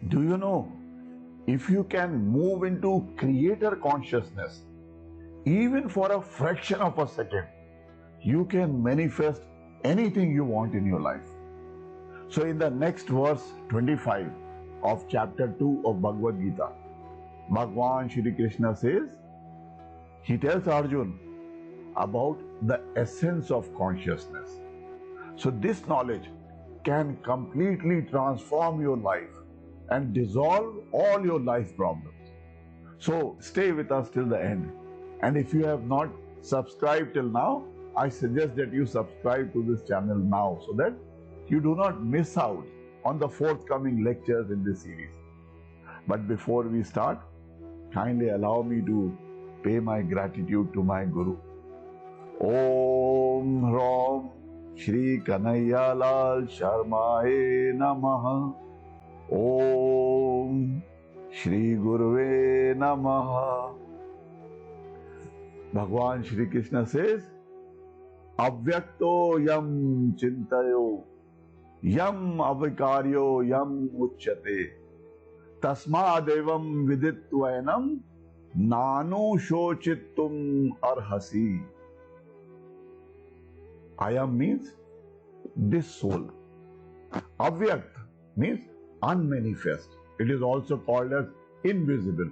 Do you know, if you can move into creator consciousness, even for a fraction of a second, you can manifest anything you want in your life. So in the next verse 25 of chapter 2 of Bhagavad Gita, Bhagwan Shri Krishna says, he tells Arjun about the essence of consciousness. So this knowledge can completely transform your life and dissolve all your life problems. So stay with us till the end. And if you have not subscribed till now, I suggest that you subscribe to this channel now so that you do not miss out on the forthcoming lectures in this series. But before we start, kindly allow me to pay my gratitude to my Guru. Om Ram Shri Kanhaiya Lal Sharmaye Namaha. Om Shri Guruve Namaha. Bhagwan Shri Krishna says, Avyakto yam chintayo, yam avikaryo yam uchyate, tasmadevam viditvainam nanu shochittum arhasi. Ayam means this soul. Avyakt means unmanifest. It is also called as invisible.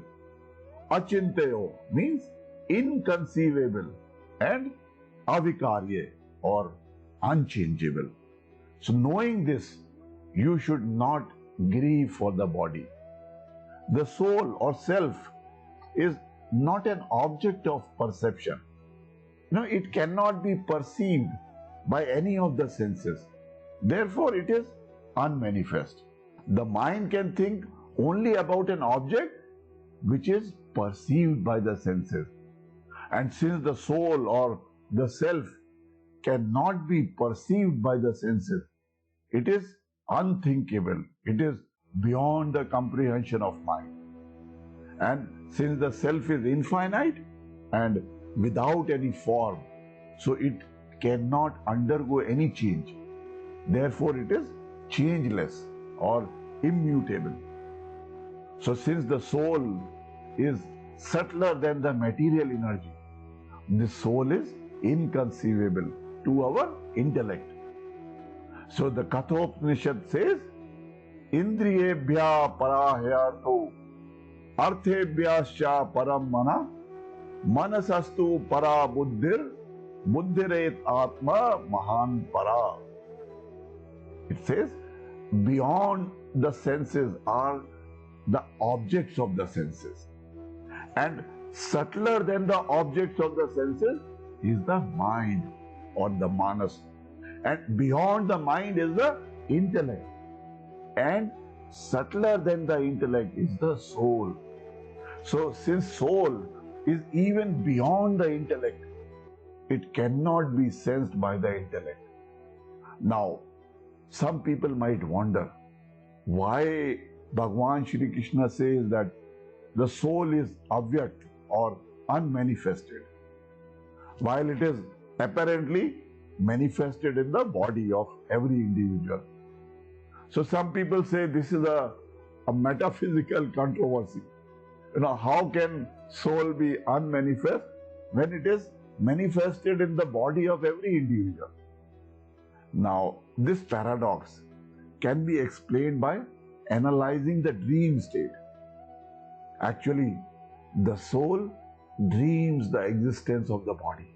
Achintayo means inconceivable, and avikarye or unchangeable. So knowing this, you should not grieve for the body. The soul or self is not an object of perception. No, it cannot be perceived by any of the senses. Therefore, it is unmanifest. The mind can think only about an object which is perceived by the senses. And since the soul or the self cannot be perceived by the senses, it is unthinkable. It is beyond the comprehension of mind. And since the self is infinite and without any form, so it cannot undergo any change. Therefore, it is changeless or immutable. So since the soul is subtler than the material energy, the soul is inconceivable to our intellect. So the Kathopanishad says, Indriyebhya parahyartho arthebhyascha param mana manasastu para buddhir buddhiret atma mahan para. It says, beyond the senses are the objects of the senses. And subtler than the objects of the senses is the mind or the manas. And beyond the mind is the intellect. And subtler than the intellect is the soul. So since soul is even beyond the intellect, it cannot be sensed by the intellect. Now, some people might wonder why Bhagwan Shri Krishna says that the soul is avyakt or unmanifested, while it is apparently manifested in the body of every individual. So some people say this is a metaphysical controversy. How can soul be unmanifest when it is manifested in the body of every individual? Now, this paradox can be explained by analyzing the dream state. Actually, the soul dreams the existence of the body.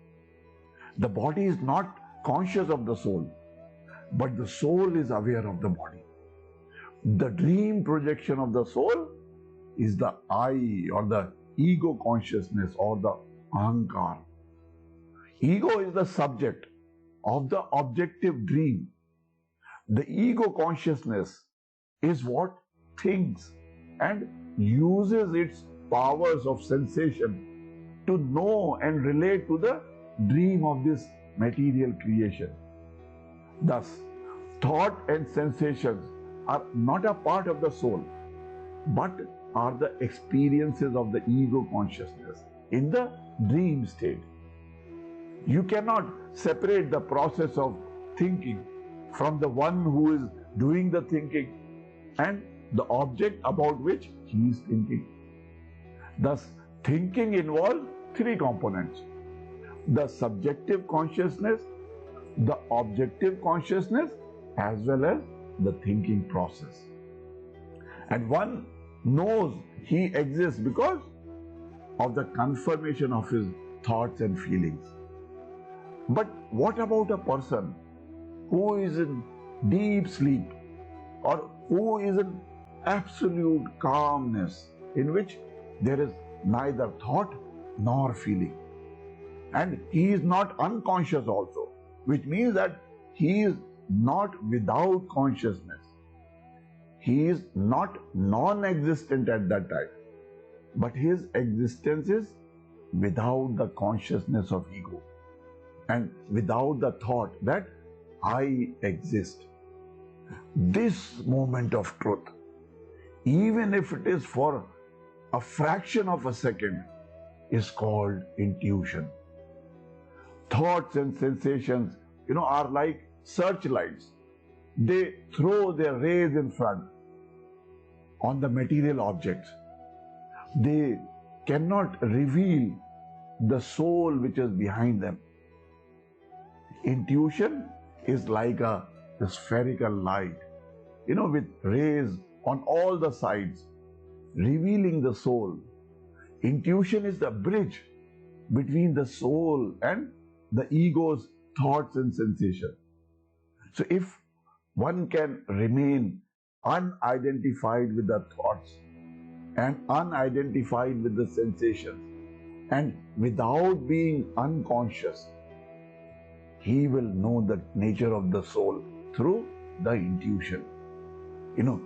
The body is not conscious of the soul, but the soul is aware of the body. The dream projection of the soul is the I or the ego consciousness or the ahankar. Ego is the subject of the objective dream. The ego consciousness is what thinks and uses its powers of sensation to know and relate to the dream of this material creation. Thus, thought and sensations are not a part of the soul, but are the experiences of the ego consciousness in the dream state. You cannot separate the process of thinking from the one who is doing the thinking, and the object about which he is thinking. Thus, thinking involves three components: the subjective consciousness, the objective consciousness, as well as the thinking process. And one knows he exists because of the confirmation of his thoughts and feelings. But what about a person who is in deep sleep, or who is in absolute calmness, in which there is neither thought nor feeling? And he is not unconscious also, which means that he is not without consciousness. He is not non-existent at that time, but his existence is without the consciousness of ego and without the thought that I exist. This moment of truth, even if it is for a fraction of a second, is called intuition. Thoughts and sensations, are like searchlights. They throw their rays in front on the material objects. They cannot reveal the soul which is behind them. Intuition is like a spherical light, with rays on all the sides, revealing the soul. Intuition is the bridge between the soul and the ego's thoughts and sensations. So if one can remain unidentified with the thoughts and unidentified with the sensations, and without being unconscious, he will know the nature of the soul through the intuition.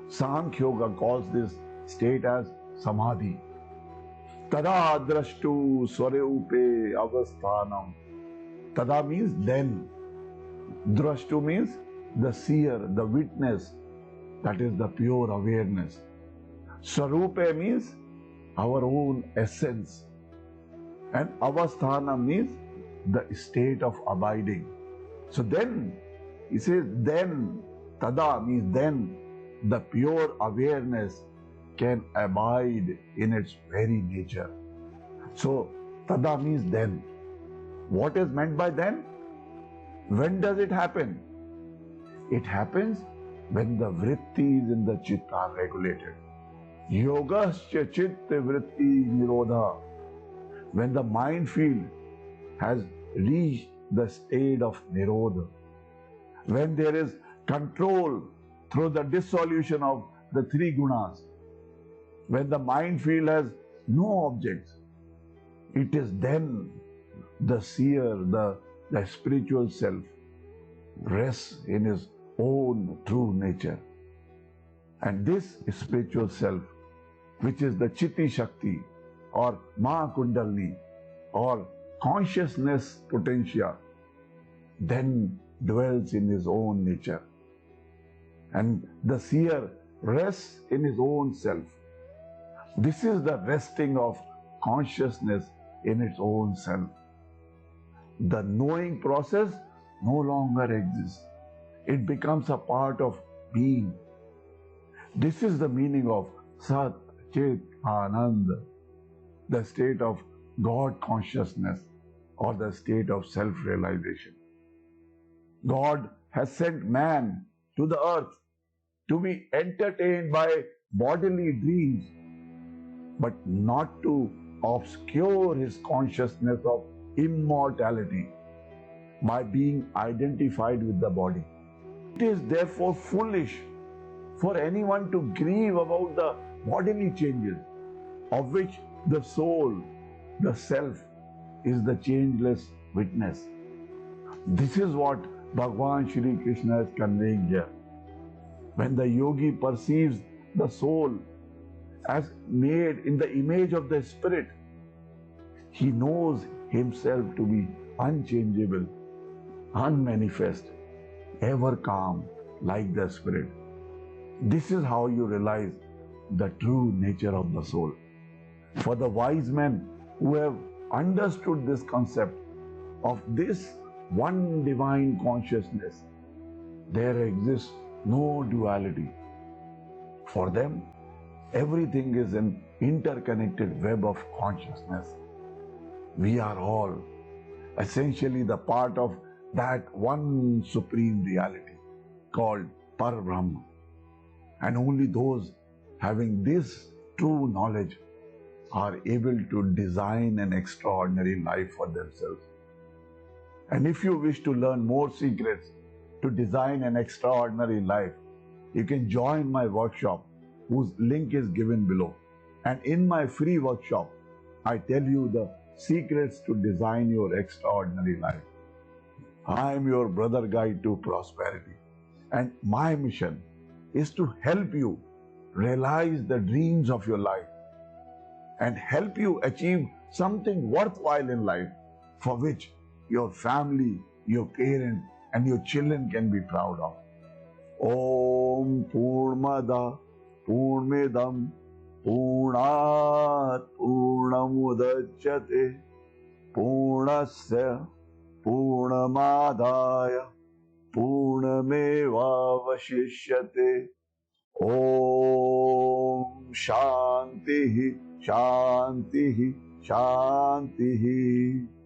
Sankhya Yoga calls this state as samadhi. Tada drashtu swareupe avasthanam. Tada means then. Drashtu means the seer, the witness, that is the pure awareness. Swarupe means our own essence. And avasthana means the state of abiding. So then, he says then, tada means then, the pure awareness can abide in its very nature. So, tada means then. What is meant by then? When does it happen? It happens when the vrittis in the chitta are regulated. Yogascha chitta vritti nirodha. When the mind field has reached the state of nirodha. When there is control through the dissolution of the three gunas. When the mind field has no objects. It is then the seer, the spiritual self, rests in his own true nature. And this spiritual self, which is the Chitti Shakti or Mahakundalini or consciousness potentia, then dwells in his own nature. And the seer rests in his own self. This is the resting of consciousness in its own self. The knowing process no longer exists. It becomes a part of being. This is the meaning of Sat Chit Ananda, the state of God consciousness or the state of self-realization. God has sent man to the earth to be entertained by bodily dreams, but not to obscure his consciousness of immortality by being identified with the body. It is therefore foolish for anyone to grieve about the bodily changes, of which the soul, the self, is the changeless witness. This is what Bhagavan Shri Krishna is conveying here. When the yogi perceives the soul as made in the image of the spirit, he knows himself to be unchangeable, unmanifest, ever calm like the spirit. This is how you realize the true nature of the soul. For the wise men who have understood this concept of this one divine consciousness, there exists no duality. For them, everything is an interconnected web of consciousness. We are all essentially the part of that one supreme reality called Parabrahma. And only those having this true knowledge are able to design an extraordinary life for themselves. And if you wish to learn more secrets to design an extraordinary life, you can join my workshop, whose link is given below. And in my free workshop, I tell you the secrets to design your extraordinary life. I am your brother guide to prosperity, and my mission is to help you realize the dreams of your life and help you achieve something worthwhile in life for which your family, your parents, and your children can be proud of. Om Purnamada Purnamidam Purnat Purnamudachyate Purnasya Purnamadaya Purnamevavashishyate. Om Shanti Shanti Shanti.